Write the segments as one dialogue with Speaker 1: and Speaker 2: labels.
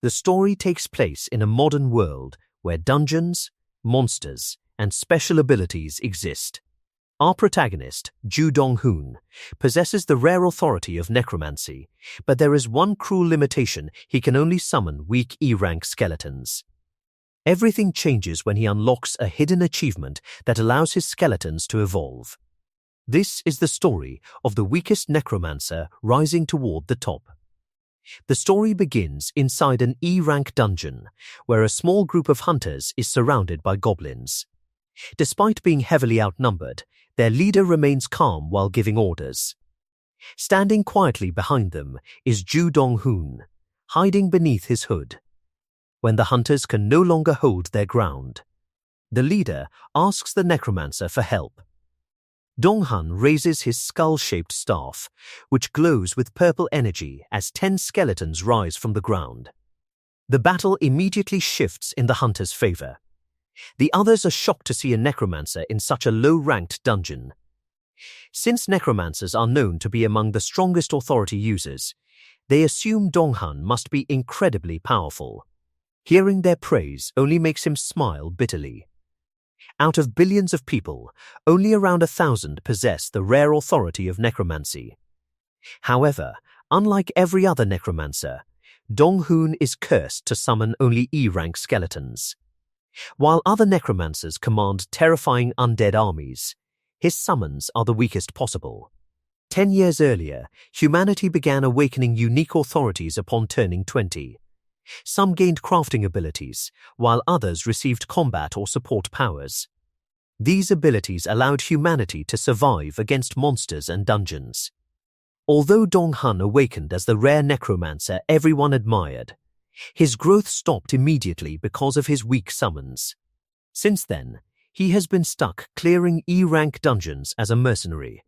Speaker 1: The story takes place in a modern world where dungeons, monsters, and special abilities exist. Our protagonist, Ju Dong-hoon, possesses the rare authority of necromancy, but there is one cruel limitation: he can only summon weak E-rank skeletons. Everything changes when he unlocks a hidden achievement that allows his skeletons to evolve. This is the story of the weakest necromancer rising toward the top. The story begins inside an E-rank dungeon, where a small group of hunters is surrounded by goblins. Despite being heavily outnumbered, their leader remains calm while giving orders. Standing quietly behind them is Ju Dong-hoon, hiding beneath his hood. When the hunters can no longer hold their ground, the leader asks the necromancer for help. Dong-han raises his skull-shaped staff, which glows with purple energy as 10 skeletons rise from the ground. The battle immediately shifts in the hunters' favor. The others are shocked to see a necromancer in such a low-ranked dungeon. Since necromancers are known to be among the strongest authority users, they assume Dong-han must be incredibly powerful. Hearing their praise only makes him smile bitterly. Out of billions of people, only around 1,000 possess the rare authority of necromancy. However, unlike every other necromancer, Dong-hoon is cursed to summon only E-rank skeletons. While other necromancers command terrifying undead armies, his summons are the weakest possible. 10 years earlier, humanity began awakening unique authorities upon turning 20. Some gained crafting abilities, while others received combat or support powers. These abilities allowed humanity to survive against monsters and dungeons. Although Dong-han awakened as the rare necromancer everyone admired, his growth stopped immediately because of his weak summons. Since then, he has been stuck clearing E-rank dungeons as a mercenary.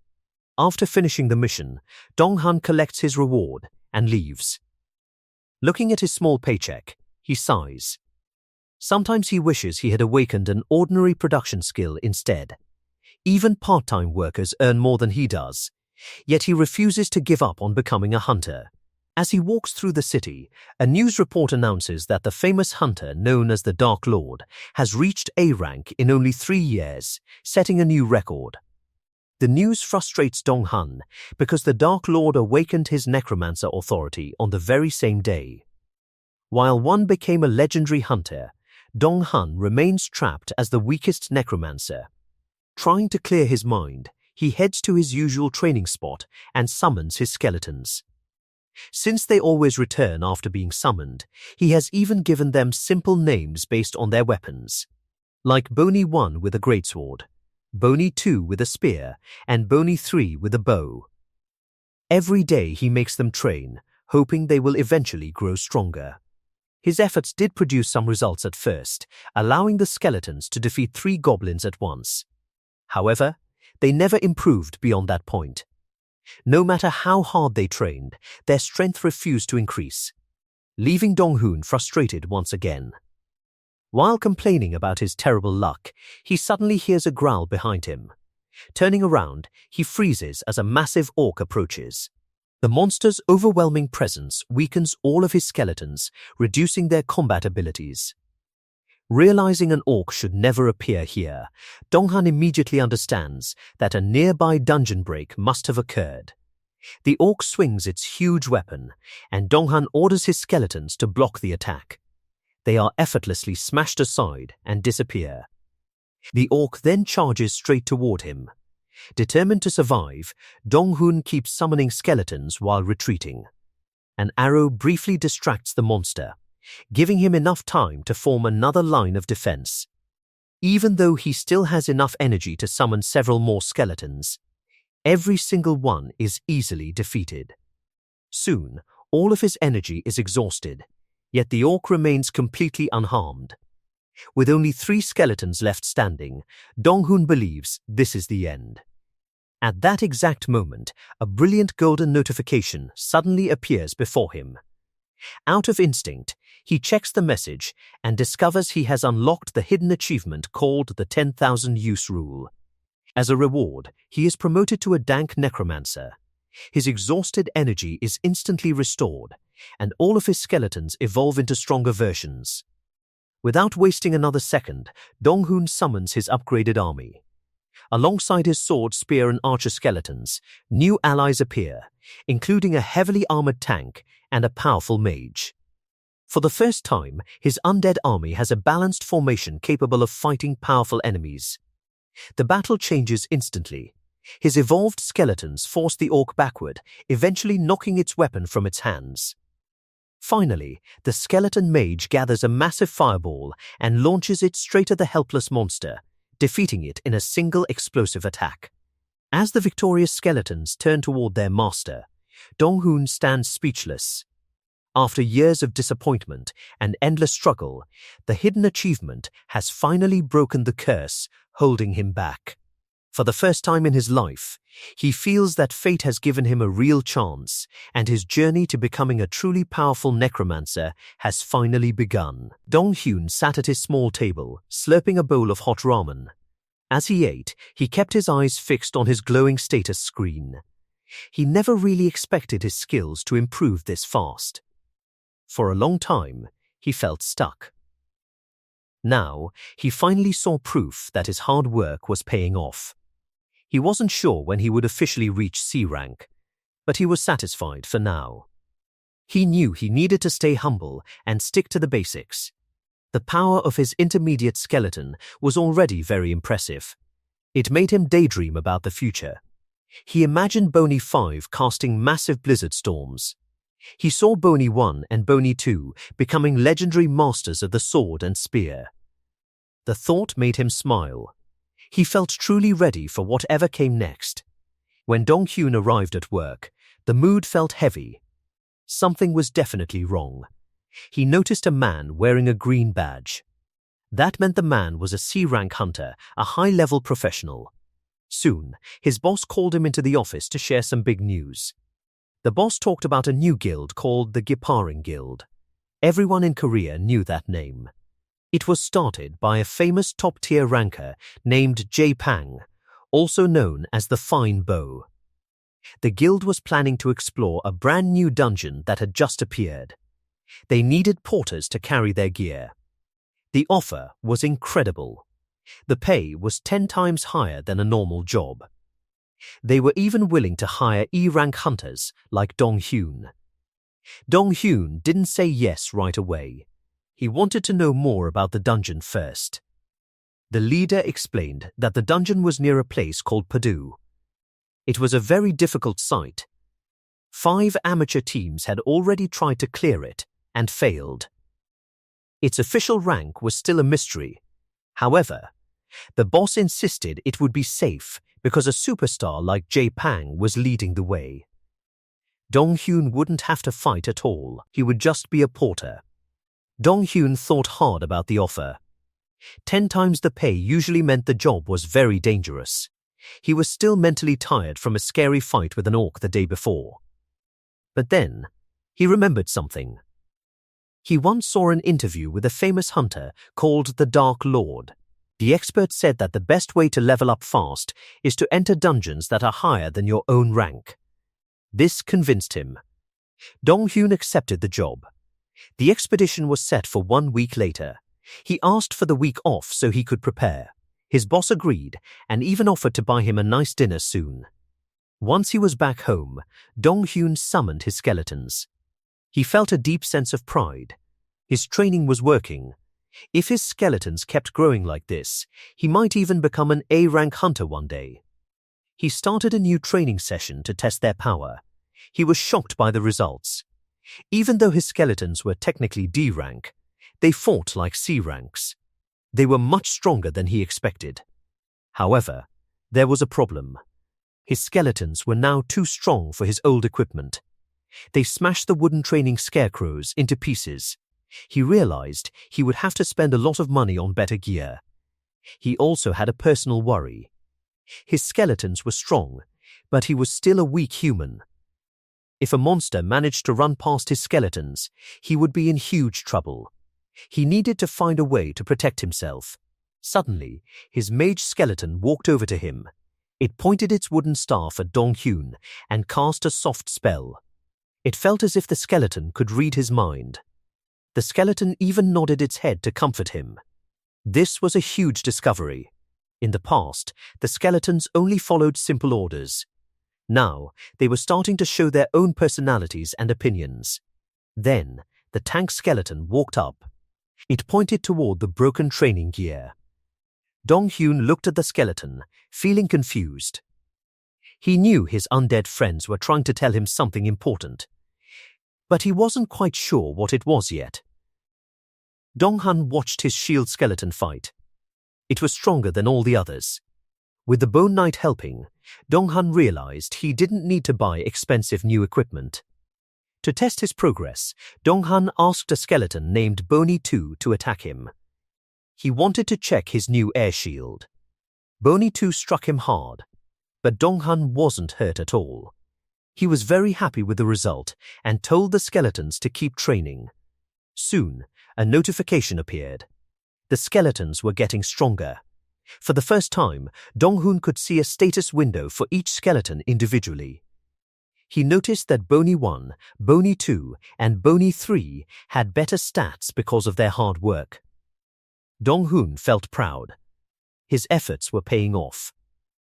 Speaker 1: After finishing the mission, Dong-han collects his reward and leaves. Looking at his small paycheck, he sighs. Sometimes he wishes he had awakened an ordinary production skill instead. Even part-time workers earn more than he does, yet he refuses to give up on becoming a hunter. As he walks through the city, a news report announces that the famous hunter known as the Dark Lord has reached A rank in only 3 years, setting a new record. The news frustrates Dong-han because the Dark Lord awakened his necromancer authority on the very same day. While one became a legendary hunter, Dong-han remains trapped as the weakest necromancer. Trying to clear his mind, he heads to his usual training spot and summons his skeletons. Since they always return after being summoned, he has even given them simple names based on their weapons, like Bony 1 with a greatsword, Bony 2 with a spear, and Bony 3 with a bow. Every day he makes them train, hoping they will eventually grow stronger. His efforts did produce some results at first, allowing the skeletons to defeat 3 goblins at once. However, they never improved beyond that point. No matter how hard they trained, their strength refused to increase, leaving Dong-hoon frustrated once again. While complaining about his terrible luck, he suddenly hears a growl behind him. Turning around, he freezes as a massive orc approaches. The monster's overwhelming presence weakens all of his skeletons, reducing their combat abilities. Realizing an orc should never appear here, Dong-han immediately understands that a nearby dungeon break must have occurred. The orc swings its huge weapon, and Dong-han orders his skeletons to block the attack. They are effortlessly smashed aside and disappear. The orc then charges straight toward him. Determined to survive, Dong-hoon keeps summoning skeletons while retreating. An arrow briefly distracts the monster, giving him enough time to form another line of defense. Even though he still has enough energy to summon several more skeletons, every single one is easily defeated. Soon, all of his energy is exhausted, yet the orc remains completely unharmed. With only 3 skeletons left standing, Dong-hoon believes this is the end. At that exact moment, a brilliant golden notification suddenly appears before him. Out of instinct, he checks the message and discovers he has unlocked the hidden achievement called the 10,000 use rule. As a reward, he is promoted to a dank necromancer. His exhausted energy is instantly restored, and all of his skeletons evolve into stronger versions. Without wasting another second, Dong-hoon summons his upgraded army. Alongside his sword, spear and archer skeletons, new allies appear, including a heavily armored tank and a powerful mage. For the first time, his undead army has a balanced formation capable of fighting powerful enemies. The battle changes instantly. His evolved skeletons force the orc backward, eventually knocking its weapon from its hands. Finally, the skeleton mage gathers a massive fireball and launches it straight at the helpless monster, defeating it in a single explosive attack. As the victorious skeletons turn toward their master, Dong-hoon stands speechless. After years of disappointment and endless struggle, the hidden achievement has finally broken the curse holding him back. For the first time in his life, he feels that fate has given him a real chance, and his journey to becoming a truly powerful necromancer has finally begun. Dong-hoon sat at his small table, slurping a bowl of hot ramen. As he ate, he kept his eyes fixed on his glowing status screen. He never really expected his skills to improve this fast. For a long time, he felt stuck. Now, he finally saw proof that his hard work was paying off. He wasn't sure when he would officially reach C rank, but he was satisfied for now. He knew he needed to stay humble and stick to the basics. The power of his intermediate skeleton was already very impressive. It made him daydream about the future. He imagined Bony 5 casting massive blizzard storms. He saw Bony 1 and Bony 2 becoming legendary masters of the sword and spear. The thought made him smile. He felt truly ready for whatever came next. When Dong-hoon arrived at work, the mood felt heavy. Something was definitely wrong. He noticed a man wearing a green badge. That meant the man was a C-rank hunter, a high-level professional. Soon, his boss called him into the office to share some big news. The boss talked about a new guild called the Giparing Guild. Everyone in Korea knew that name. It was started by a famous top-tier ranker named Jae-pang, also known as the Fine Bow. The guild was planning to explore a brand new dungeon that had just appeared. They needed porters to carry their gear. The offer was incredible. The pay was 10 times higher than a normal job. They were even willing to hire E-rank hunters like Dong-hoon. Dong-hoon didn't say yes right away. He wanted to know more about the dungeon first. The leader explained that the dungeon was near a place called Padu. It was a very difficult site. 5 amateur teams had already tried to clear it and failed. Its official rank was still a mystery. However, the boss insisted it would be safe because a superstar like Jae-pang was leading the way. Dong-hoon wouldn't have to fight at all. He would just be a porter. Dong-hoon thought hard about the offer. 10 times the pay usually meant the job was very dangerous. He was still mentally tired from a scary fight with an orc the day before. But then, he remembered something. He once saw an interview with a famous hunter called the Dark Lord. The expert said that the best way to level up fast is to enter dungeons that are higher than your own rank. This convinced him. Dong-hoon accepted the job. The expedition was set for 1 week later. He asked for the week off so he could prepare. His boss agreed and even offered to buy him a nice dinner soon. Once he was back home, Dong-hoon summoned his skeletons. He felt a deep sense of pride. His training was working. If his skeletons kept growing like this, he might even become an A-rank hunter one day. He started a new training session to test their power. He was shocked by the results. Even though his skeletons were technically D rank, they fought like C ranks. They were much stronger than he expected. However, there was a problem. His skeletons were now too strong for his old equipment. They smashed the wooden training scarecrows into pieces. He realized he would have to spend a lot of money on better gear. He also had a personal worry. His skeletons were strong, but he was still a weak human. If a monster managed to run past his skeletons, he would be in huge trouble. He needed to find a way to protect himself. Suddenly, his mage skeleton walked over to him. It pointed its wooden staff at Dong-hoon and cast a soft spell. It felt as if the skeleton could read his mind. The skeleton even nodded its head to comfort him. This was a huge discovery. In the past, the skeletons only followed simple orders. Now, they were starting to show their own personalities and opinions. Then, the tank skeleton walked up. It pointed toward the broken training gear. Dong-Hyun looked at the skeleton, feeling confused. He knew his undead friends were trying to tell him something important, but he wasn't quite sure what it was yet. Dong-Han watched his shield skeleton fight. It was stronger than all the others. With the Bone Knight helping, Dong-Han realized he didn't need to buy expensive new equipment. To test his progress, Dong-Han asked a skeleton named Bony 2 to attack him. He wanted to check his new air shield. Bony 2 struck him hard, but Dong-Han wasn't hurt at all. He was very happy with the result and told the skeletons to keep training. Soon, a notification appeared. The skeletons were getting stronger. For the first time, Dong-Hun could see a status window for each skeleton individually. He noticed that Bony 1, Bony 2, and Bony 3 had better stats because of their hard work. Dong-Hun felt proud. His efforts were paying off.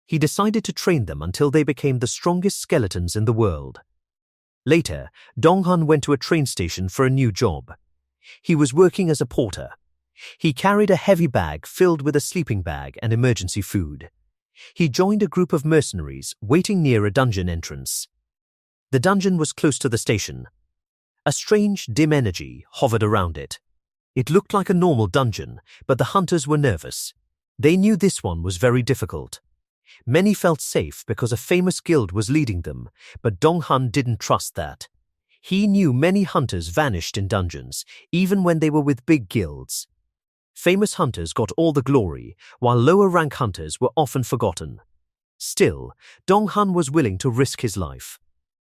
Speaker 1: He decided to train them until they became the strongest skeletons in the world. Later, Dong-Han went to a train station for a new job. He was working as a porter. He carried a heavy bag filled with a sleeping bag and emergency food. He joined a group of mercenaries waiting near a dungeon entrance. The dungeon was close to the station. A strange, dim energy hovered around it. It looked like a normal dungeon, but the hunters were nervous. They knew this one was very difficult. Many felt safe because a famous guild was leading them, but Dong-Han didn't trust that. He knew many hunters vanished in dungeons, even when they were with big guilds. Famous hunters got all the glory, while lower-rank hunters were often forgotten. Still, Dong-Han was willing to risk his life.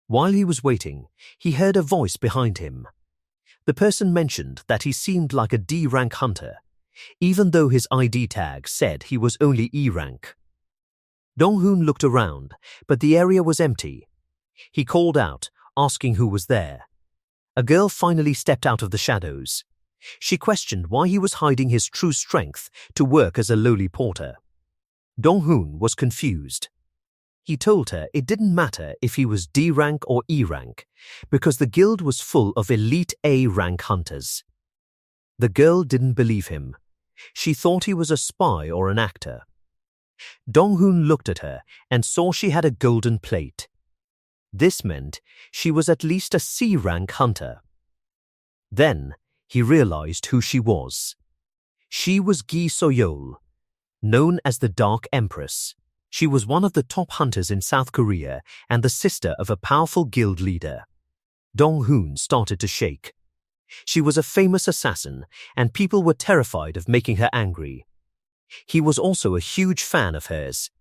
Speaker 1: While he was waiting, he heard a voice behind him. The person mentioned that he seemed like a D-rank hunter, even though his ID tag said he was only E-rank. Dong-Hun looked around, but the area was empty. He called out, asking who was there. A girl finally stepped out of the shadows. She questioned why he was hiding his true strength to work as a lowly porter. Dong-Hun was confused. He told her it didn't matter if he was D-rank or E-rank, because the guild was full of elite A-rank hunters. The girl didn't believe him. She thought he was a spy or an actor. Dong-Hun looked at her and saw she had a golden plate. This meant she was at least a C-rank hunter. Then he realized who she was. She was Gi Soyeol, known as the Dark Empress. She was one of the top hunters in South Korea and the sister of a powerful guild leader. Dong-Hun started to shake. She was a famous assassin, and people were terrified of making her angry. He was also a huge fan of hers.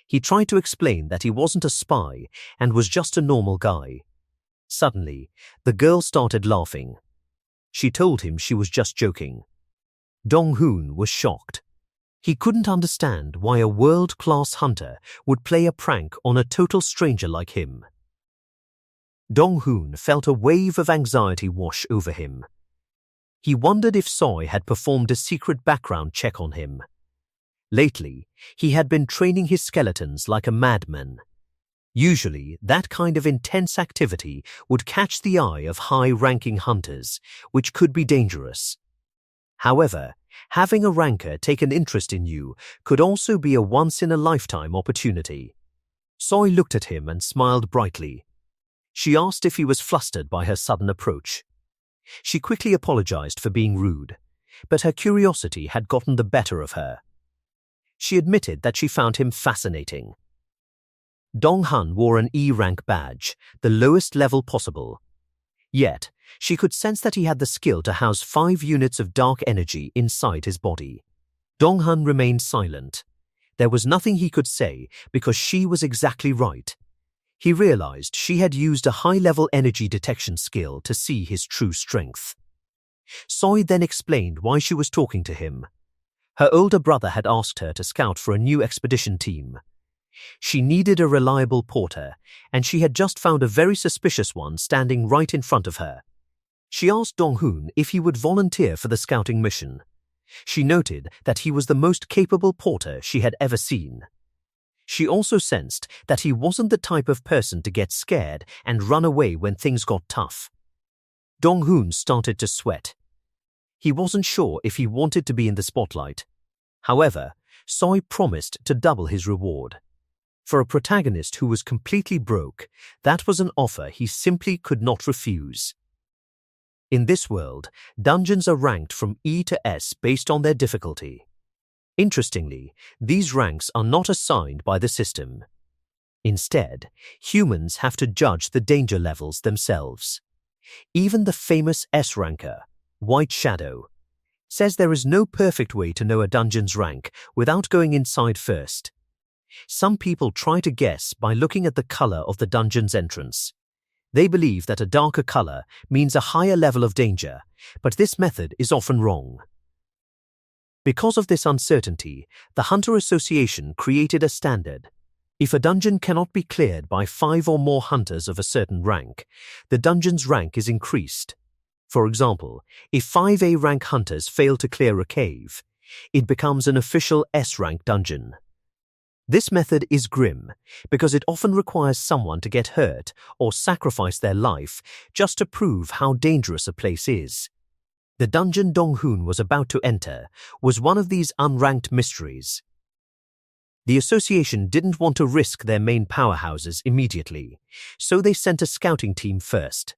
Speaker 1: He tried to explain that he wasn't a spy and was just a normal guy. Suddenly, the girl started laughing. She told him she was just joking. Dong-Hun was shocked. He couldn't understand why a world-class hunter would play a prank on a total stranger like him. Dong-Hun felt a wave of anxiety wash over him. He wondered if Soy had performed a secret background check on him. Lately, he had been training his skeletons like a madman. Usually, that kind of intense activity would catch the eye of high-ranking hunters, which could be dangerous. However, having a ranker take an interest in you could also be a once-in-a-lifetime opportunity. Soy looked at him and smiled brightly. She asked if he was flustered by her sudden approach. She quickly apologized for being rude, but her curiosity had gotten the better of her. She admitted that she found him fascinating. Dong-Han wore an E-rank badge, the lowest level possible. Yet, she could sense that he had the skill to house 5 units of dark energy inside his body. Dong-Han remained silent. There was nothing he could say because she was exactly right. He realized she had used a high-level energy detection skill to see his true strength. Soy then explained why she was talking to him. Her older brother had asked her to scout for a new expedition team. She needed a reliable porter, and she had just found a very suspicious one standing right in front of her. She asked Dong-hoon if he would volunteer for the scouting mission. She noted that he was the most capable porter she had ever seen. She also sensed that he wasn't the type of person to get scared and run away when things got tough. Dong-hoon started to sweat. He wasn't sure if he wanted to be in the spotlight. However, Soy promised to double his reward. For a protagonist who was completely broke, that was an offer he simply could not refuse. In this world, dungeons are ranked from E to S based on their difficulty. Interestingly, these ranks are not assigned by the system. Instead, humans have to judge the danger levels themselves. Even the famous S ranker, White Shadow, says there is no perfect way to know a dungeon's rank without going inside first. Some people try to guess by looking at the color of the dungeon's entrance. They believe that a darker color means a higher level of danger, but this method is often wrong. Because of this uncertainty, the Hunter Association created a standard. If a dungeon cannot be cleared by 5 or more hunters of a certain rank, the dungeon's rank is increased. For example, if 5 A-rank hunters fail to clear a cave, it becomes an official S-rank dungeon. This method is grim because it often requires someone to get hurt or sacrifice their life just to prove how dangerous a place is. The dungeon Dong-hoon was about to enter was one of these unranked mysteries. The association didn't want to risk their main powerhouses immediately, so they sent a scouting team first.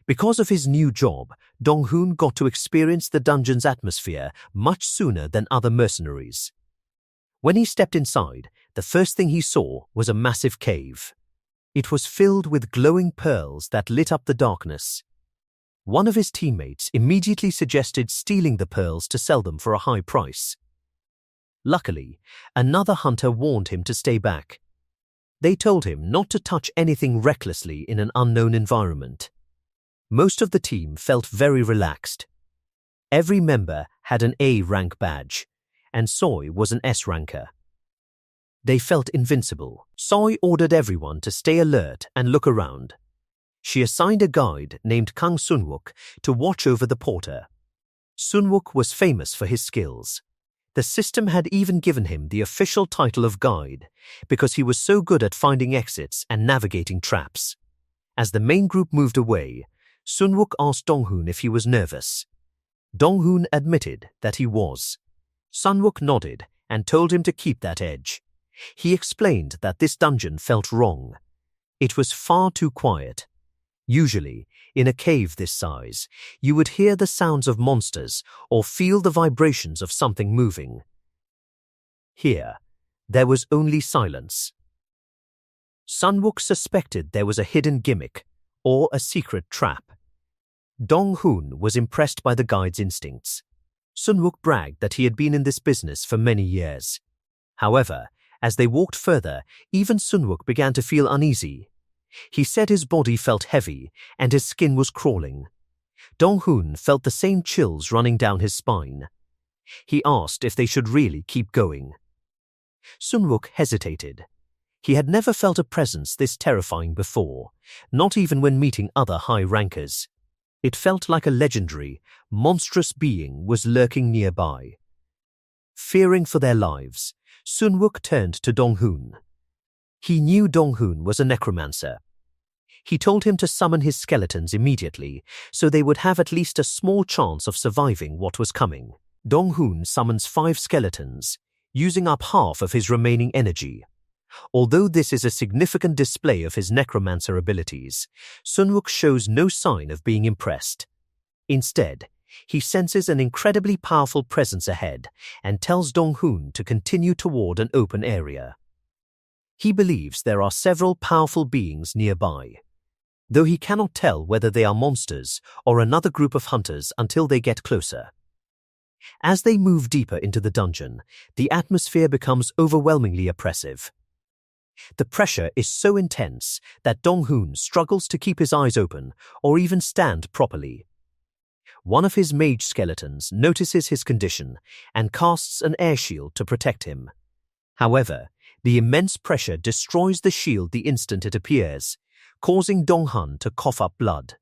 Speaker 1: Because of his new job, Dong-hoon got to experience the dungeon's atmosphere much sooner than other mercenaries. When he stepped inside, the first thing he saw was a massive cave. It was filled with glowing pearls that lit up the darkness. One of his teammates immediately suggested stealing the pearls to sell them for a high price. Luckily, another hunter warned him to stay back. They told him not to touch anything recklessly in an unknown environment. Most of the team felt very relaxed. Every member had an A-rank badge, and Soy was an S-ranker. They felt invincible. Soy ordered everyone to stay alert and look around. She assigned a guide named Kang Sunwook to watch over the porter. Sunwook was famous for his skills. The system had even given him the official title of guide because he was so good at finding exits and navigating traps. As the main group moved away, Sunwook asked Dong-hoon if he was nervous. Dong-hoon admitted that he was. Sunwook nodded and told him to keep that edge. He explained that this dungeon felt wrong. It was far too quiet. Usually, in a cave this size, you would hear the sounds of monsters or feel the vibrations of something moving. Here, there was only silence. Sunwook suspected there was a hidden gimmick or a secret trap. Dong-hoon was impressed by the guide's instincts. Sunwook bragged that he had been in this business for many years. However, as they walked further, even Sunwook began to feel uneasy. He said his body felt heavy and his skin was crawling. Dong-hoon felt the same chills running down his spine. He asked if they should really keep going. Sunwook hesitated. He had never felt a presence this terrifying before, not even when meeting other high rankers. It felt like a legendary, monstrous being was lurking nearby. Fearing for their lives, Sunwook turned to Dong-hoon. He knew Dong-hoon was a necromancer. He told him to summon his skeletons immediately so they would have at least a small chance of surviving what was coming. Dong-hoon summons 5 skeletons, using up half of his remaining energy. Although this is a significant display of his necromancer abilities, Sunwook shows no sign of being impressed. Instead, he senses an incredibly powerful presence ahead and tells Dong-hoon to continue toward an open area. He believes there are several powerful beings nearby, though he cannot tell whether they are monsters or another group of hunters until they get closer. As they move deeper into the dungeon, the atmosphere becomes overwhelmingly oppressive. The pressure is so intense that Dong-hoon struggles to keep his eyes open or even stand properly. One of his mage skeletons notices his condition and casts an air shield to protect him. However, The immense pressure destroys the shield the instant it appears, causing Dong-hun to cough up blood.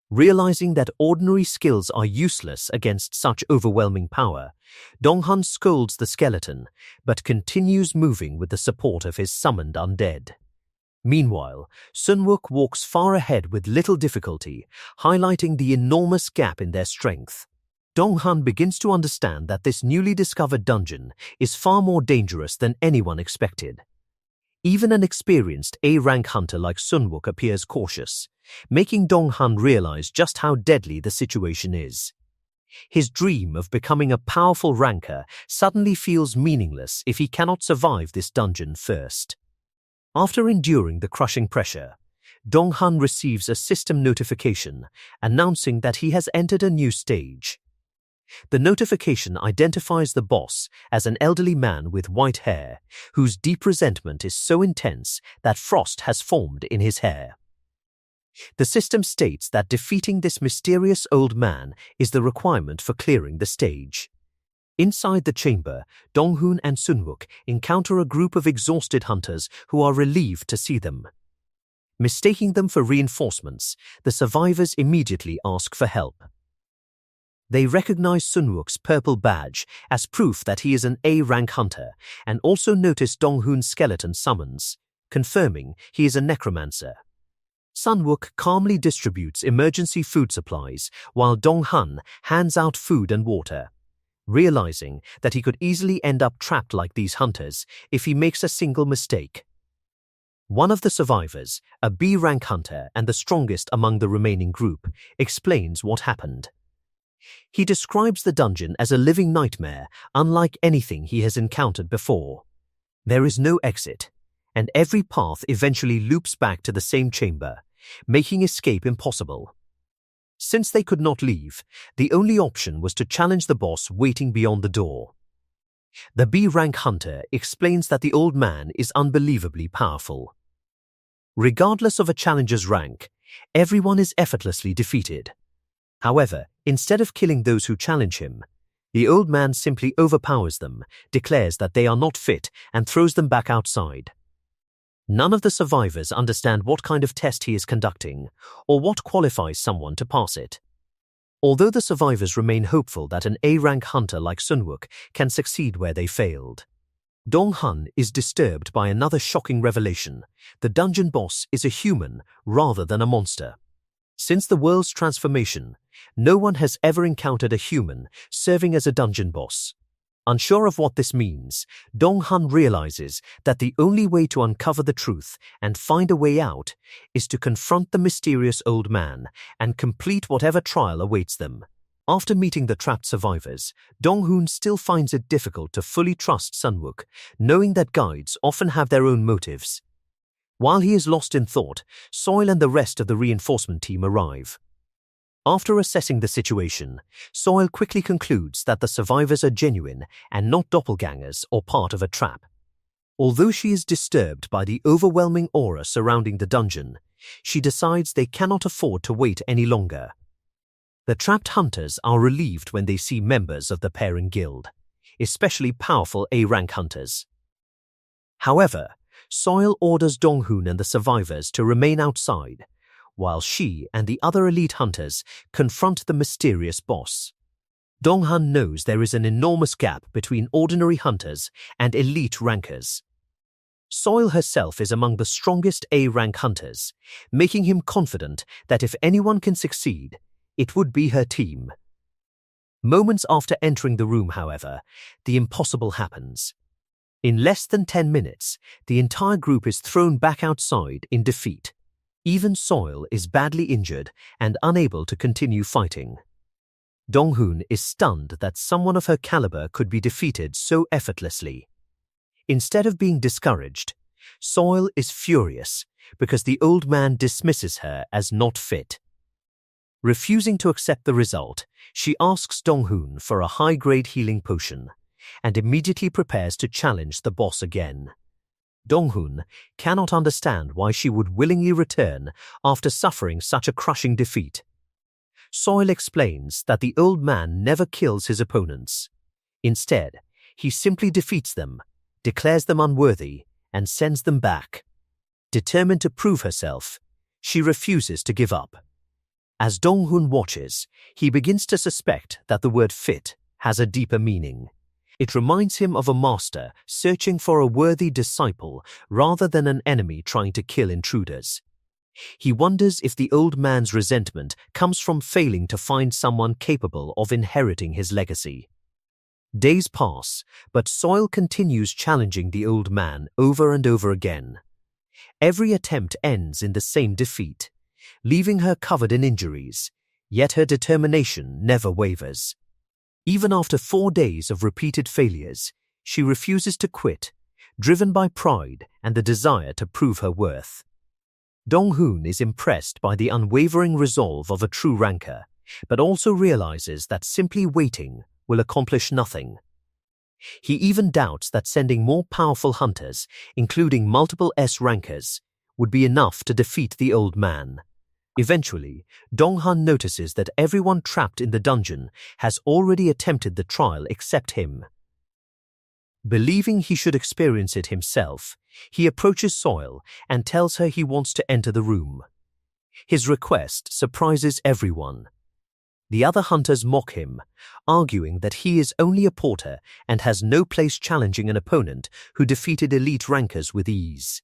Speaker 1: Realizing that ordinary skills are useless against such overwhelming power, Dong-hun scolds the skeleton, but continues moving with the support of his summoned undead. Meanwhile, Sun-wook walks far ahead with little difficulty, highlighting the enormous gap in their strength. Dong-hun begins to understand that this newly discovered dungeon is far more dangerous than anyone expected. Even an experienced A-rank hunter like Sun-wook appears cautious, making Dong-hun realize just how deadly the situation is. His dream of becoming a powerful ranker suddenly feels meaningless if he cannot survive this dungeon first. After enduring the crushing pressure, Dong-hun receives a system notification announcing that he has entered a new stage. The notification identifies the boss as an elderly man with white hair, whose deep resentment is so intense that frost has formed in his hair. The system states that defeating this mysterious old man is the requirement for clearing the stage. Inside the chamber, Dong-hun and Sun-wook encounter a group of exhausted hunters who are relieved to see them. Mistaking them for reinforcements, the survivors immediately ask for help. They recognize Sun-wook's purple badge as proof that he is an A-rank hunter and also notice Dong-hun's skeleton summons, confirming he is a necromancer. Sun-wook calmly distributes emergency food supplies while Dong-hun hands out food and water, realizing that he could easily end up trapped like these hunters if he makes a single mistake. One of the survivors, a B-rank hunter and the strongest among the remaining group, explains what happened. He describes the dungeon as a living nightmare, unlike anything he has encountered before. There is no exit, and every path eventually loops back to the same chamber, making escape impossible. Since they could not leave, the only option was to challenge the boss waiting beyond the door. The B-rank hunter explains that the old man is unbelievably powerful. Regardless of a challenger's rank, everyone is effortlessly defeated. However, instead of killing those who challenge him, the old man simply overpowers them, declares that they are not fit, and throws them back outside. None of the survivors understand what kind of test he is conducting, or what qualifies someone to pass it. Although the survivors remain hopeful that an A-rank hunter like Sun-wook can succeed where they failed, Dong-hun is disturbed by another shocking revelation: the dungeon boss is a human rather than a monster. Since the world's transformation, no one has ever encountered a human serving as a dungeon boss. Unsure of what this means, Dong-hun realizes that the only way to uncover the truth and find a way out is to confront the mysterious old man and complete whatever trial awaits them. After meeting the trapped survivors, Dong-hun still finds it difficult to fully trust Sun-wook, knowing that guides often have their own motives. While he is lost in thought, Soil and the rest of the reinforcement team arrive. After assessing the situation, Soil quickly concludes that the survivors are genuine and not doppelgangers or part of a trap. Although she is disturbed by the overwhelming aura surrounding the dungeon, she decides they cannot afford to wait any longer. The trapped hunters are relieved when they see members of the pairing guild, especially powerful A-rank hunters. However, Soil orders Dong-hun and the survivors to remain outside, while she and the other elite hunters confront the mysterious boss. Dong-hun knows there is an enormous gap between ordinary hunters and elite rankers. Soil herself is among the strongest A-rank hunters, making him confident that if anyone can succeed, it would be her team. Moments after entering the room, however, the impossible happens. In less than 10 minutes, the entire group is thrown back outside in defeat. Even Soil is badly injured and unable to continue fighting. Dong-hun is stunned that someone of her caliber could be defeated so effortlessly. Instead of being discouraged, Soil is furious because the old man dismisses her as not fit. Refusing to accept the result, she asks Dong-hun for a high-grade healing potion and immediately prepares to challenge the boss again. Dong-hun cannot understand why she would willingly return after suffering such a crushing defeat. Soil explains that the old man never kills his opponents. Instead, he simply defeats them, declares them unworthy, and sends them back. Determined to prove herself, she refuses to give up. As Dong-hun watches, he begins to suspect that the word fit has a deeper meaning. It reminds him of a master searching for a worthy disciple rather than an enemy trying to kill intruders. He wonders if the old man's resentment comes from failing to find someone capable of inheriting his legacy. Days pass, but Soil continues challenging the old man over and over again. Every attempt ends in the same defeat, leaving her covered in injuries, yet her determination never wavers. Even after 4 days of repeated failures, she refuses to quit, driven by pride and the desire to prove her worth. Dong-hun is impressed by the unwavering resolve of a true ranker, but also realizes that simply waiting will accomplish nothing. He even doubts that sending more powerful hunters, including multiple S-rankers, would be enough to defeat the old man. Eventually, Dong-hun notices that everyone trapped in the dungeon has already attempted the trial except him. Believing he should experience it himself, he approaches Soil and tells her he wants to enter the room. His request surprises everyone. The other hunters mock him, arguing that he is only a porter and has no place challenging an opponent who defeated elite rankers with ease.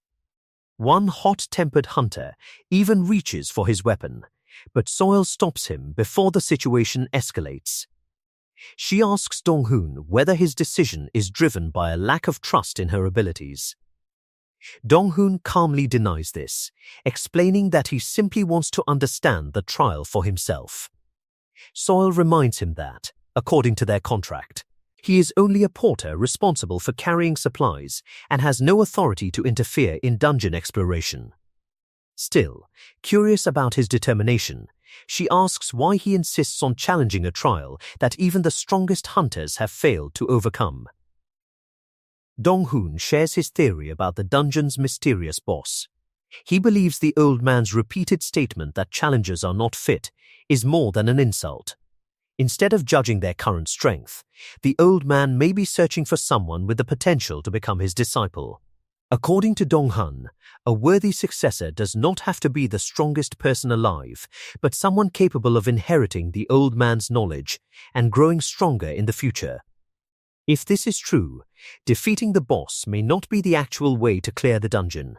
Speaker 1: One hot-tempered hunter even reaches for his weapon, but Soil stops him before the situation escalates. She asks Dong-hun whether his decision is driven by a lack of trust in her abilities. Dong-hun calmly denies this, explaining that he simply wants to understand the trial for himself. Soil reminds him that, according to their contract, he is only a porter responsible for carrying supplies and has no authority to interfere in dungeon exploration. Still, curious about his determination, she asks why he insists on challenging a trial that even the strongest hunters have failed to overcome. Dong-hun shares his theory about the dungeon's mysterious boss. He believes the old man's repeated statement that challengers are not fit is more than an insult. Instead of judging their current strength, the old man may be searching for someone with the potential to become his disciple. According to Dong-hun, a worthy successor does not have to be the strongest person alive, but someone capable of inheriting the old man's knowledge and growing stronger in the future. If this is true, defeating the boss may not be the actual way to clear the dungeon.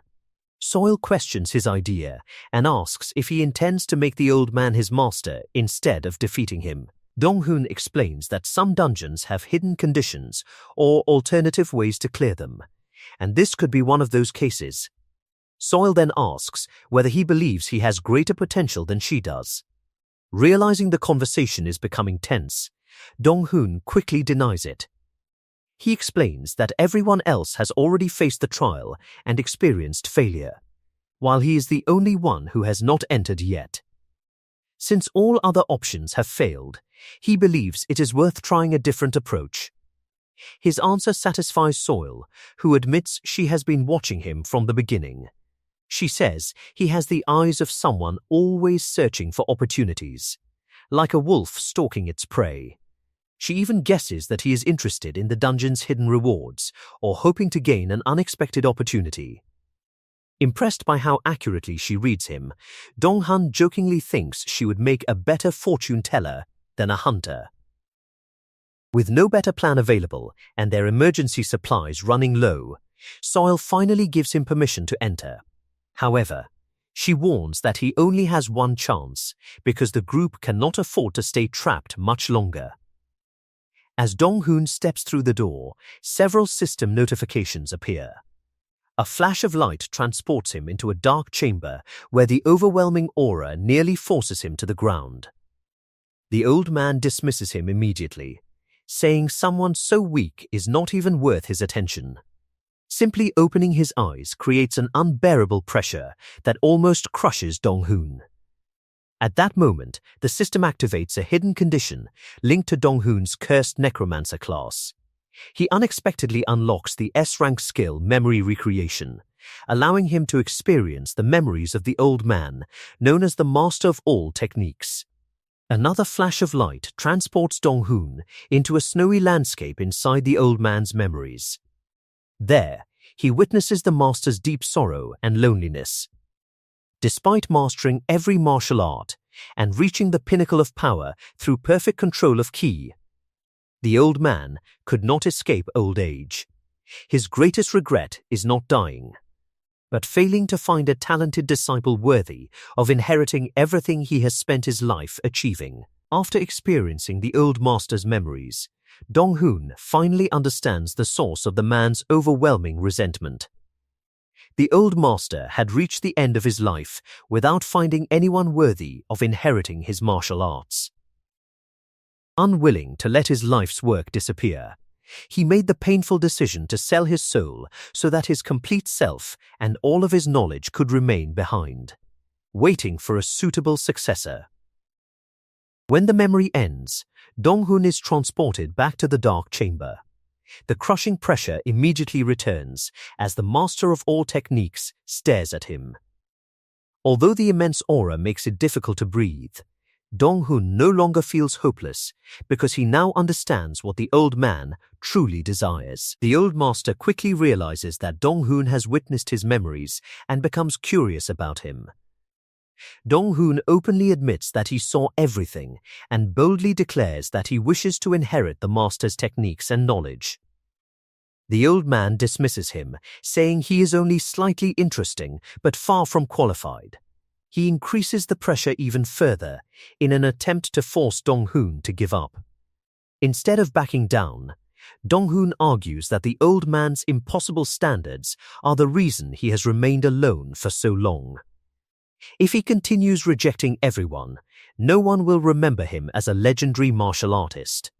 Speaker 1: Soil questions his idea and asks if he intends to make the old man his master instead of defeating him. Dong-hun explains that some dungeons have hidden conditions or alternative ways to clear them, and this could be one of those cases. Soil then asks whether he believes he has greater potential than she does. Realizing the conversation is becoming tense, Dong-hun quickly denies it. He explains that everyone else has already faced the trial and experienced failure, while he is the only one who has not entered yet. Since all other options have failed, he believes it is worth trying a different approach. His answer satisfies Soil, who admits she has been watching him from the beginning. She says he has the eyes of someone always searching for opportunities, like a wolf stalking its prey. She even guesses that he is interested in the dungeon's hidden rewards or hoping to gain an unexpected opportunity. Impressed by how accurately she reads him, Dong-hun jokingly thinks she would make a better fortune teller than a hunter. With no better plan available and their emergency supplies running low, Soil finally gives him permission to enter. However, she warns that he only has one chance because the group cannot afford to stay trapped much longer. As Dong-hun steps through the door, several system notifications appear. A flash of light transports him into a dark chamber where the overwhelming aura nearly forces him to the ground. The old man dismisses him immediately, saying someone so weak is not even worth his attention. Simply opening his eyes creates an unbearable pressure that almost crushes Dong-hun. At that moment, the system activates a hidden condition linked to Dong-hun's cursed necromancer class. He unexpectedly unlocks the S-rank skill Memory Recreation, allowing him to experience the memories of the old man, known as the Master of All Techniques. Another flash of light transports Dong-hun into a snowy landscape inside the old man's memories. There, he witnesses the master's deep sorrow and loneliness. Despite mastering every martial art and reaching the pinnacle of power through perfect control of ki, the old man could not escape old age. His greatest regret is not dying, but failing to find a talented disciple worthy of inheriting everything he has spent his life achieving. After experiencing the old master's memories, Dong-hoon finally understands the source of the man's overwhelming resentment. The old master had reached the end of his life without finding anyone worthy of inheriting his martial arts. Unwilling to let his life's work disappear, he made the painful decision to sell his soul so that his complete self and all of his knowledge could remain behind, waiting for a suitable successor. When the memory ends, Dong-hoon is transported back to the dark chamber. The crushing pressure immediately returns as the master of all techniques stares at him. Although the immense aura makes it difficult to breathe, Dong-hoon no longer feels hopeless because he now understands what the old man truly desires. The old master quickly realizes that Dong-hoon has witnessed his memories and becomes curious about him. Dong-hoon openly admits that he saw everything and boldly declares that he wishes to inherit the master's techniques and knowledge. The old man dismisses him, saying he is only slightly interesting but far from qualified. He increases the pressure even further in an attempt to force Dong-hoon to give up. Instead of backing down, Dong-hoon argues that the old man's impossible standards are the reason he has remained alone for so long. If he continues rejecting everyone, no one will remember him as a legendary martial artist.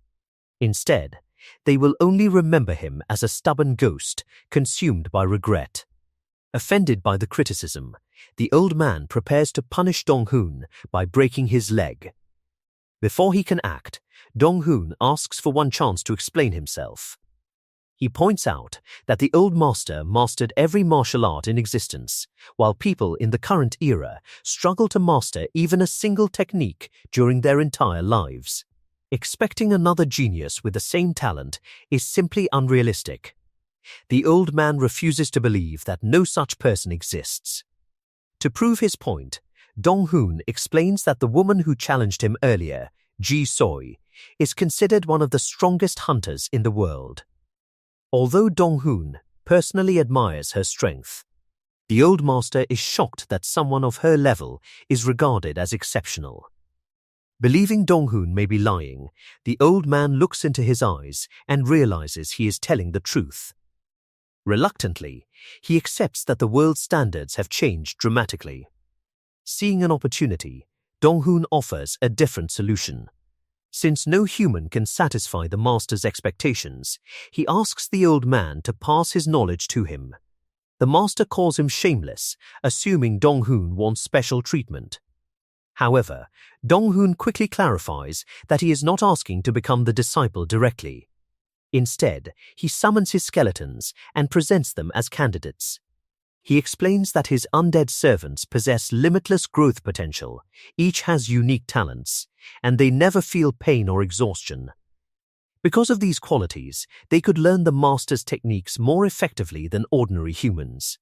Speaker 1: Instead, they will only remember him as a stubborn ghost consumed by regret. Offended by the criticism, the old man prepares to punish Dong-hoon by breaking his leg. Before he can act, Dong-hoon asks for one chance to explain himself. He points out that the old master mastered every martial art in existence, while people in the current era struggle to master even a single technique during their entire lives. Expecting another genius with the same talent is simply unrealistic. The old man refuses to believe that no such person exists. To prove his point, Dong-hoon explains that the woman who challenged him earlier, Ji-soy, is considered one of the strongest hunters in the world. Although Dong-hoon personally admires her strength, the old master is shocked that someone of her level is regarded as exceptional. Believing Dong-hoon may be lying, the old man looks into his eyes and realizes he is telling the truth. Reluctantly, he accepts that the world's standards have changed dramatically. Seeing an opportunity, Dong-hoon offers a different solution. Since no human can satisfy the master's expectations, he asks the old man to pass his knowledge to him. The master calls him shameless, assuming Dong-hoon wants special treatment. However, Dong-hoon quickly clarifies that he is not asking to become the disciple directly. Instead, he summons his skeletons and presents them as candidates. He explains that his undead servants possess limitless growth potential, each has unique talents, and they never feel pain or exhaustion. Because of these qualities, they could learn the master's techniques more effectively than ordinary humans.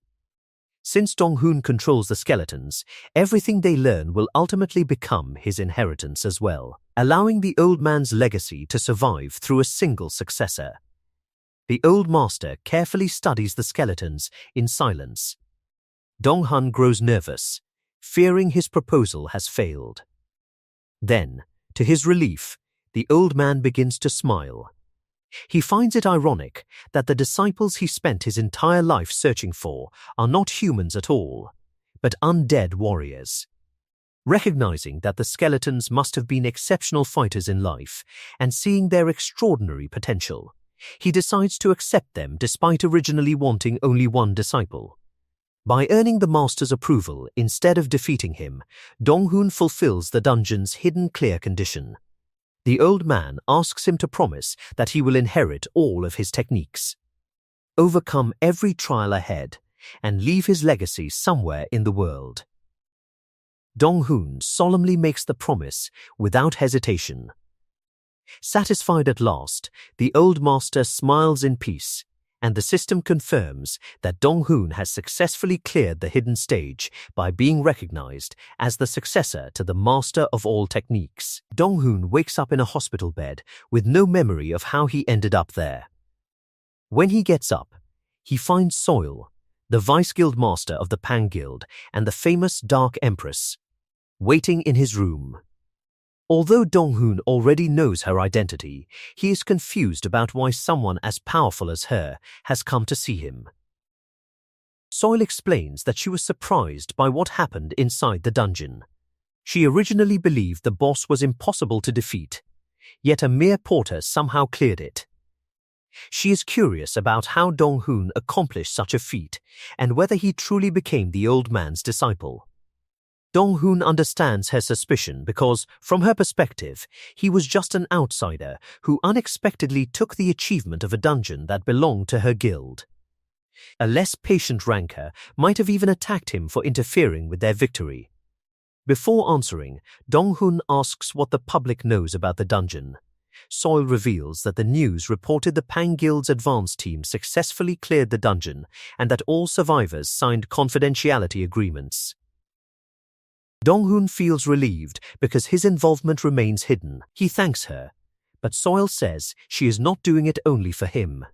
Speaker 1: Since Dong-hoon controls the skeletons, everything they learn will ultimately become his inheritance as well, allowing the old man's legacy to survive through a single successor. The old master carefully studies the skeletons in silence. Dong-hoon grows nervous, fearing his proposal has failed. Then, to his relief, the old man begins to smile. He finds it ironic that the disciples he spent his entire life searching for are not humans at all, but undead warriors. Recognizing that the skeletons must have been exceptional fighters in life and seeing their extraordinary potential, he decides to accept them despite originally wanting only one disciple. By earning the master's approval instead of defeating him, Dong-hoon fulfills the dungeon's hidden clear condition. The old man asks him to promise that he will inherit all of his techniques, overcome every trial ahead, and leave his legacy somewhere in the world. Dong-hoon solemnly makes the promise without hesitation. Satisfied at last, the old master smiles in peace and the system confirms that Dong-hoon has successfully cleared the hidden stage by being recognized as the successor to the master of all techniques. Dong-hoon wakes up in a hospital bed with no memory of how he ended up there. When he gets up, he finds Soil, the Vice Guild Master of the Pang Guild and the famous Dark Empress, waiting in his room. Although Dong-hoon already knows her identity, he is confused about why someone as powerful as her has come to see him. Soil explains that she was surprised by what happened inside the dungeon. She originally believed the boss was impossible to defeat, yet a mere porter somehow cleared it. She is curious about how Dong-hoon accomplished such a feat and whether he truly became the old man's disciple. Dong-hoon understands her suspicion because, from her perspective, he was just an outsider who unexpectedly took the achievement of a dungeon that belonged to her guild. A less patient ranker might have even attacked him for interfering with their victory. Before answering, Dong-hoon asks what the public knows about the dungeon. Soil reveals that the news reported the Pang Guild's advance team successfully cleared the dungeon and that all survivors signed confidentiality agreements. Dong-hoon feels relieved because his involvement remains hidden. He thanks her, but Soil says she is not doing it only for him.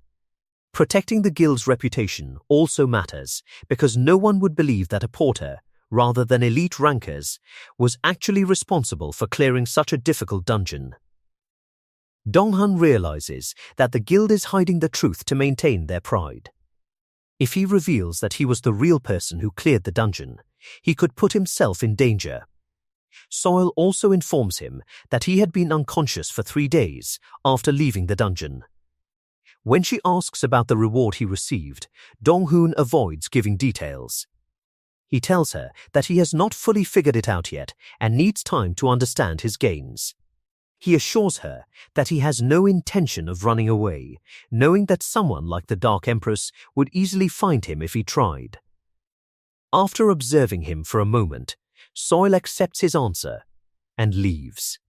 Speaker 1: Protecting the guild's reputation also matters because no one would believe that a porter, rather than elite rankers, was actually responsible for clearing such a difficult dungeon. Dong-hoon realizes that the guild is hiding the truth to maintain their pride. If he reveals that he was the real person who cleared the dungeon, he could put himself in danger. Soil also informs him that he had been unconscious for 3 days after leaving the dungeon. When she asks about the reward he received, Dong-hoon avoids giving details. He tells her that he has not fully figured it out yet and needs time to understand his gains. He assures her that he has no intention of running away, knowing that someone like the Dark Empress would easily find him if he tried. After observing him for a moment, Soil accepts his answer and leaves.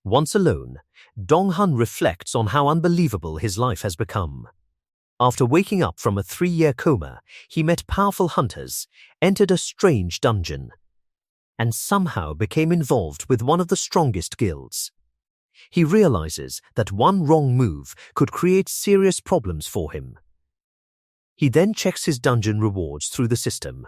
Speaker 1: Once alone, Dong-hoon reflects on how unbelievable his life has become. After waking up from a 3-year coma, he met powerful hunters, entered a strange dungeon, and somehow became involved with one of the strongest guilds. He realizes that one wrong move could create serious problems for him. He then checks his dungeon rewards through the system.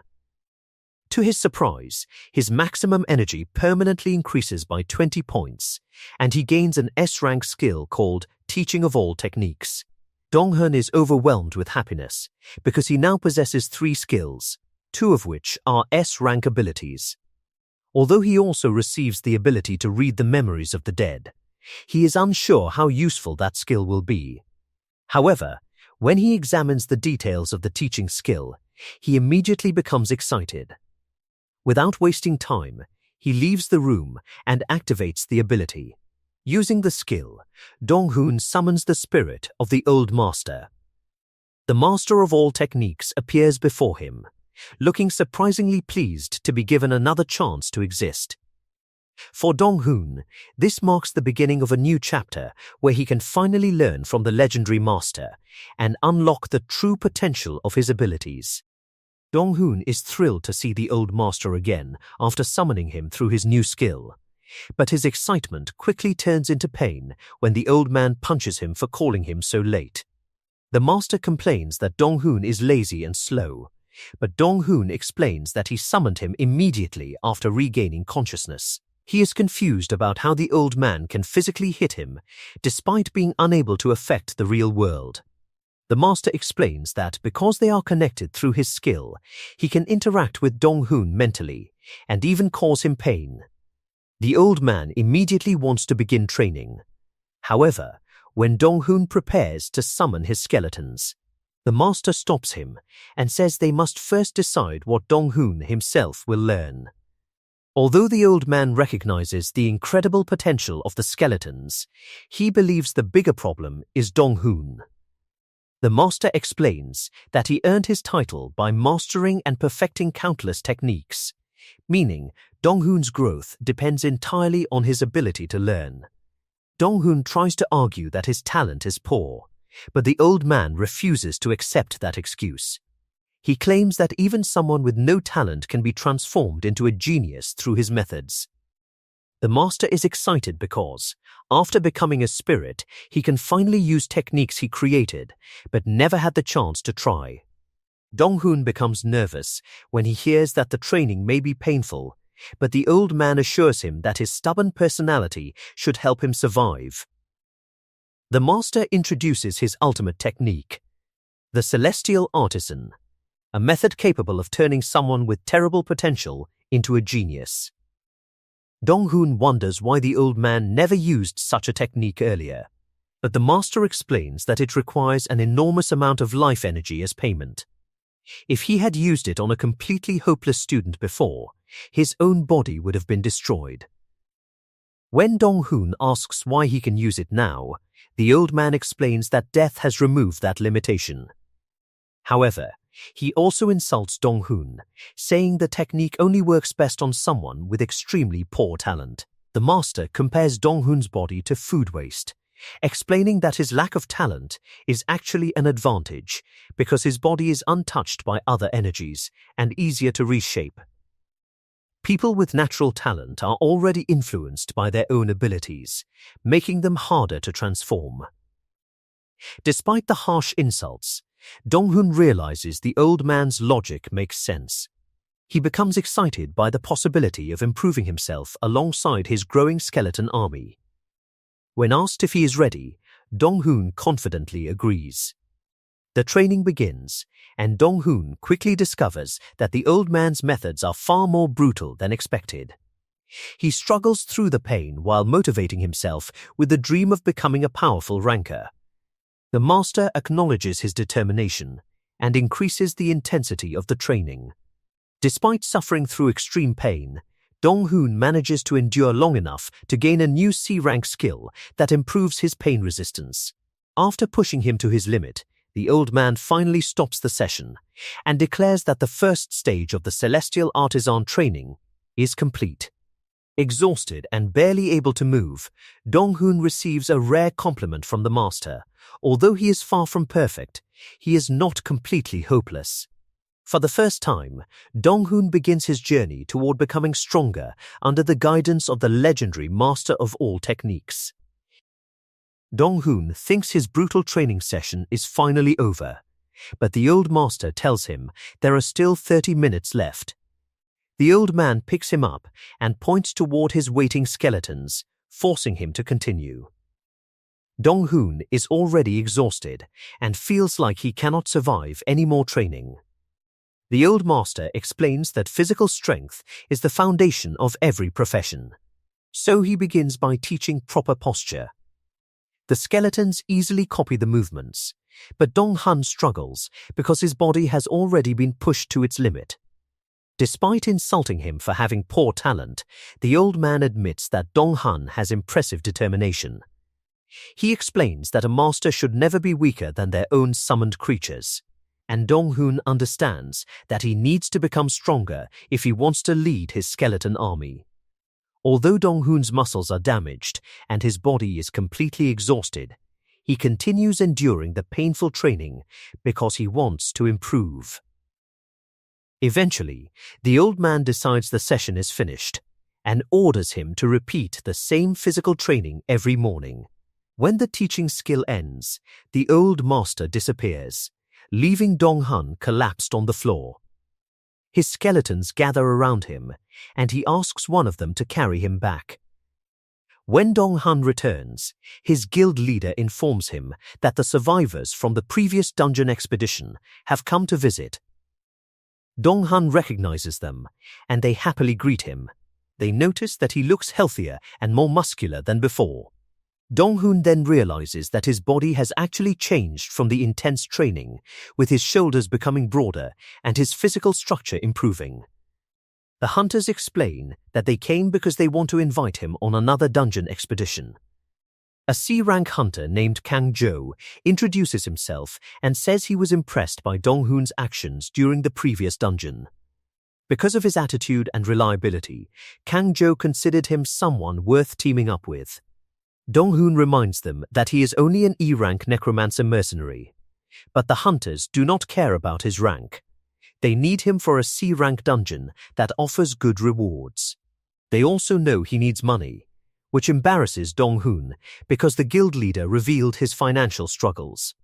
Speaker 1: To his surprise, his maximum energy permanently increases by 20 points, and he gains an S-rank skill called Teaching of All Techniques. Dong-hoon is overwhelmed with happiness because he now possesses 3 skills, 2 of which are S-rank abilities. Although he also receives the ability to read the memories of the dead, he is unsure how useful that skill will be. However, when he examines the details of the teaching skill, he immediately becomes excited. Without wasting time, he leaves the room and activates the ability. Using the skill, Dong-hoon summons the spirit of the old master. The master of all techniques appears before him, looking surprisingly pleased to be given another chance to exist. For Dong-hoon, this marks the beginning of a new chapter where he can finally learn from the legendary master and unlock the true potential of his abilities. Dong-hoon is thrilled to see the old master again after summoning him through his new skill, but his excitement quickly turns into pain when the old man punches him for calling him so late. The master complains that Dong-hoon is lazy and slow, but Dong-hoon explains that he summoned him immediately after regaining consciousness. He is confused about how the old man can physically hit him, despite being unable to affect the real world. The master explains that because they are connected through his skill, he can interact with Dong-hoon mentally and even cause him pain. The old man immediately wants to begin training. However, when Dong-hoon prepares to summon his skeletons, the master stops him and says they must first decide what Dong-hoon himself will learn. Although the old man recognizes the incredible potential of the skeletons, he believes the bigger problem is Dong-hoon. The master explains that he earned his title by mastering and perfecting countless techniques, meaning Dong-hoon's growth depends entirely on his ability to learn. Dong-hoon tries to argue that his talent is poor, but the old man refuses to accept that excuse. He claims that even someone with no talent can be transformed into a genius through his methods. The master is excited because, after becoming a spirit, he can finally use techniques he created, but never had the chance to try. Dong-hoon becomes nervous when he hears that the training may be painful, but the old man assures him that his stubborn personality should help him survive. The master introduces his ultimate technique, the Celestial Artisan, a method capable of turning someone with terrible potential into a genius. Dong-hoon wonders why the old man never used such a technique earlier, but the master explains that it requires an enormous amount of life energy as payment. If he had used it on a completely hopeless student before, his own body would have been destroyed. When Dong-hoon asks why he can use it now, the old man explains that death has removed that limitation. However, he also insults Dong-hoon, saying the technique only works best on someone with extremely poor talent. The master compares Dong-hoon's body to food waste, explaining that his lack of talent is actually an advantage because his body is untouched by other energies and easier to reshape. People with natural talent are already influenced by their own abilities, making them harder to transform. Despite the harsh insults, Dong-hoon realizes the old man's logic makes sense. He becomes excited by the possibility of improving himself alongside his growing skeleton army. When asked if he is ready, Dong-hoon confidently agrees. The training begins, and Dong-hoon quickly discovers that the old man's methods are far more brutal than expected. He struggles through the pain while motivating himself with the dream of becoming a powerful ranker. The master acknowledges his determination and increases the intensity of the training. Despite suffering through extreme pain, Dong-hoon manages to endure long enough to gain a new C-rank skill that improves his pain resistance. After pushing him to his limit, the old man finally stops the session and declares that the first stage of the Celestial Artisan training is complete. Exhausted and barely able to move, Dong-hoon receives a rare compliment from the master. Although he is far from perfect, he is not completely hopeless. For the first time, Dong-hoon begins his journey toward becoming stronger under the guidance of the legendary master of all techniques. Dong-hoon thinks his brutal training session is finally over, but the old master tells him there are still 30 minutes left. The old man picks him up and points toward his waiting skeletons, forcing him to continue. Dong-hoon is already exhausted and feels like he cannot survive any more training. The old master explains that physical strength is the foundation of every profession. So he begins by teaching proper posture. The skeletons easily copy the movements, but Dong-hoon struggles because his body has already been pushed to its limit. Despite insulting him for having poor talent, the old man admits that Dong-hoon has impressive determination. He explains that a master should never be weaker than their own summoned creatures, and Dong-hoon understands that he needs to become stronger if he wants to lead his skeleton army. Although Dong-hoon's muscles are damaged and his body is completely exhausted, he continues enduring the painful training because he wants to improve. Eventually, the old man decides the session is finished and orders him to repeat the same physical training every morning. When the teaching skill ends, the old master disappears, leaving Dong-hoon collapsed on the floor. His skeletons gather around him, and he asks one of them to carry him back. When Dong-hoon returns, his guild leader informs him that the survivors from the previous dungeon expedition have come to visit. Dong-hoon recognizes them, and they happily greet him. They notice that he looks healthier and more muscular than before. Dong-hoon then realizes that his body has actually changed from the intense training, with his shoulders becoming broader and his physical structure improving. The hunters explain that they came because they want to invite him on another dungeon expedition. A C-rank hunter named Kang Jo introduces himself and says he was impressed by Dong-hoon's actions during the previous dungeon. Because of his attitude and reliability, Kang Jo considered him someone worth teaming up with. Dong-hoon reminds them that he is only an E-rank necromancer mercenary, but the hunters do not care about his rank. They need him for a C-rank dungeon that offers good rewards. They also know he needs money, which embarrasses Dong-hoon because the guild leader revealed his financial struggles.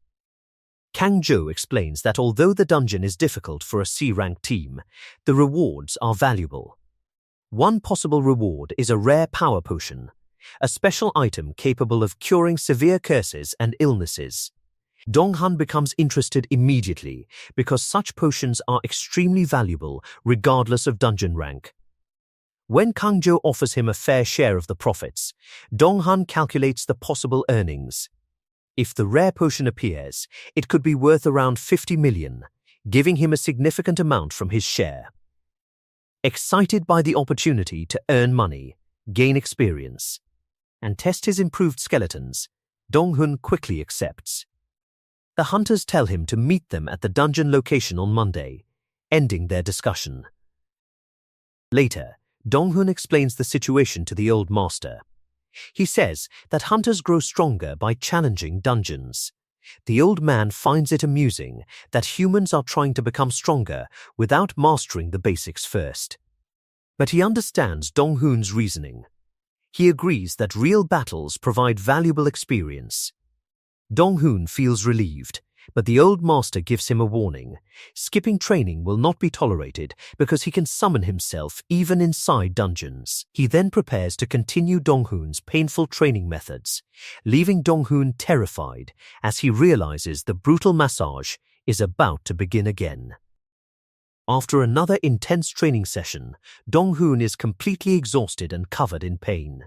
Speaker 1: Kang Jo explains that although the dungeon is difficult for a C-rank team, the rewards are valuable. One possible reward is a rare power potion, a special item capable of curing severe curses and illnesses. Dong-han becomes interested immediately because such potions are extremely valuable regardless of dungeon rank. When Kang Jo offers him a fair share of the profits, Dong-han calculates the possible earnings. If the rare potion appears, it could be worth around 50 million, giving him a significant amount from his share. Excited by the opportunity to earn money, gain experience, and test his improved skeletons, Dong-hoon quickly accepts. The hunters tell him to meet them at the dungeon location on Monday, ending their discussion. Later, Dong-hoon explains the situation to the old master. He says that hunters grow stronger by challenging dungeons. The old man finds it amusing that humans are trying to become stronger without mastering the basics first. But he understands Dong-hoon's reasoning. He agrees that real battles provide valuable experience. Dong-hoon feels relieved, but the old master gives him a warning. Skipping training will not be tolerated because he can summon himself even inside dungeons. He then prepares to continue Dong-hoon's painful training methods, leaving Dong-hoon terrified as he realizes the brutal massage is about to begin again. After another intense training session, Dong-hoon is completely exhausted and covered in pain.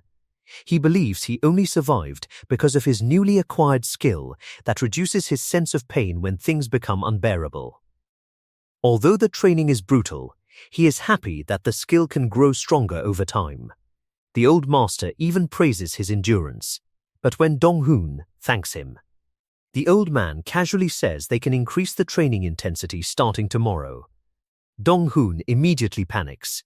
Speaker 1: He believes he only survived because of his newly acquired skill that reduces his sense of pain when things become unbearable. Although the training is brutal, he is happy that the skill can grow stronger over time. The old master even praises his endurance, but when Dong-hoon thanks him, the old man casually says they can increase the training intensity starting tomorrow. Dong-hoon immediately panics,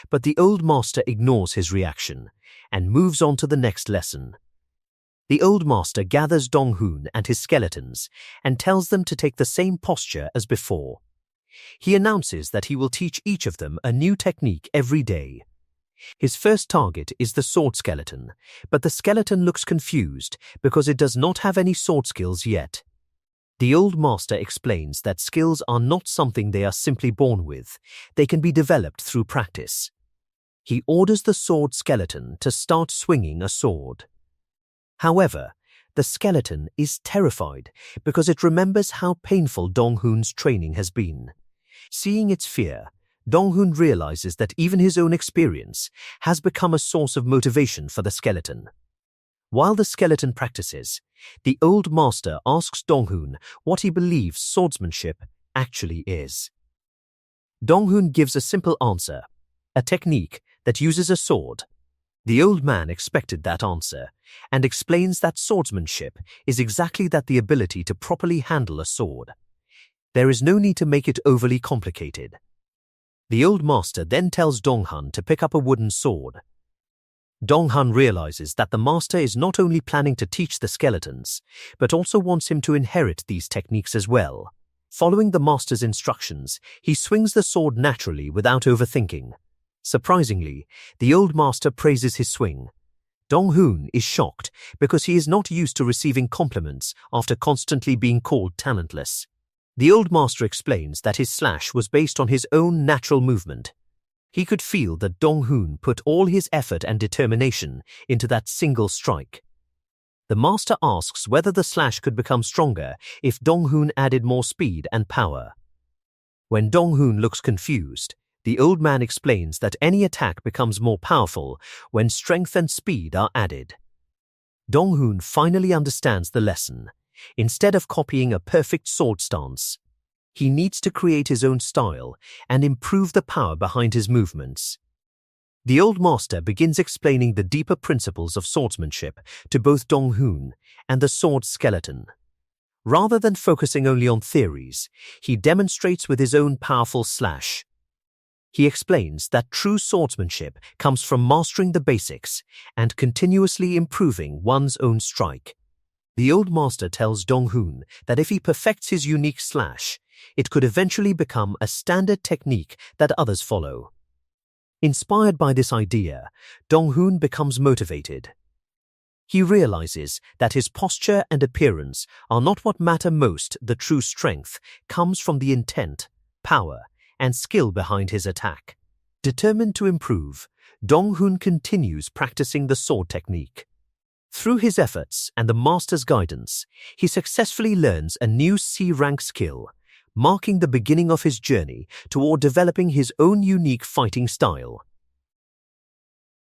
Speaker 1: but the old master ignores his reaction and moves on to the next lesson. The old master gathers Dong-hoon and his skeletons and tells them to take the same posture as before. He announces that he will teach each of them a new technique every day. His first target is the sword skeleton, but the skeleton looks confused because it does not have any sword skills yet. The old master explains that skills are not something they are simply born with, they can be developed through practice. He orders the sword skeleton to start swinging a sword. However, the skeleton is terrified because it remembers how painful Dong-hoon's training has been. Seeing its fear, Dong-hoon realizes that even his own experience has become a source of motivation for the skeleton. While the skeleton practices, the old master asks Dong-hoon what he believes swordsmanship actually is. Dong-hoon gives a simple answer, a technique that uses a sword. The old man expected that answer and explains that swordsmanship is exactly that, the ability to properly handle a sword. There is no need to make it overly complicated. The old master then tells Dong-hoon to pick up a wooden sword. Dong-hoon realizes that the master is not only planning to teach the skeletons, but also wants him to inherit these techniques as well. Following the master's instructions, he swings the sword naturally without overthinking. Surprisingly, the old master praises his swing. Dong-hoon is shocked because he is not used to receiving compliments after constantly being called talentless. The old master explains that his slash was based on his own natural movement. He could feel that Dong-hoon put all his effort and determination into that single strike. The master asks whether the slash could become stronger if Dong-hoon added more speed and power. When Dong-hoon looks confused, the old man explains that any attack becomes more powerful when strength and speed are added. Dong-hoon finally understands the lesson. Instead of copying a perfect sword stance, he needs to create his own style and improve the power behind his movements. The old master begins explaining the deeper principles of swordsmanship to both Dong-hoon and the sword skeleton. Rather than focusing only on theories, he demonstrates with his own powerful slash. He explains that true swordsmanship comes from mastering the basics and continuously improving one's own strike. The old master tells Dong-hoon that if he perfects his unique slash, it could eventually become a standard technique that others follow. Inspired by this idea, Dong-hoon becomes motivated. He realizes that his posture and appearance are not what matter most. The true strength comes from the intent, power, and skill behind his attack. Determined to improve, Dong-hoon continues practicing the sword technique. Through his efforts and the master's guidance, he successfully learns a new C-rank skill, marking the beginning of his journey toward developing his own unique fighting style.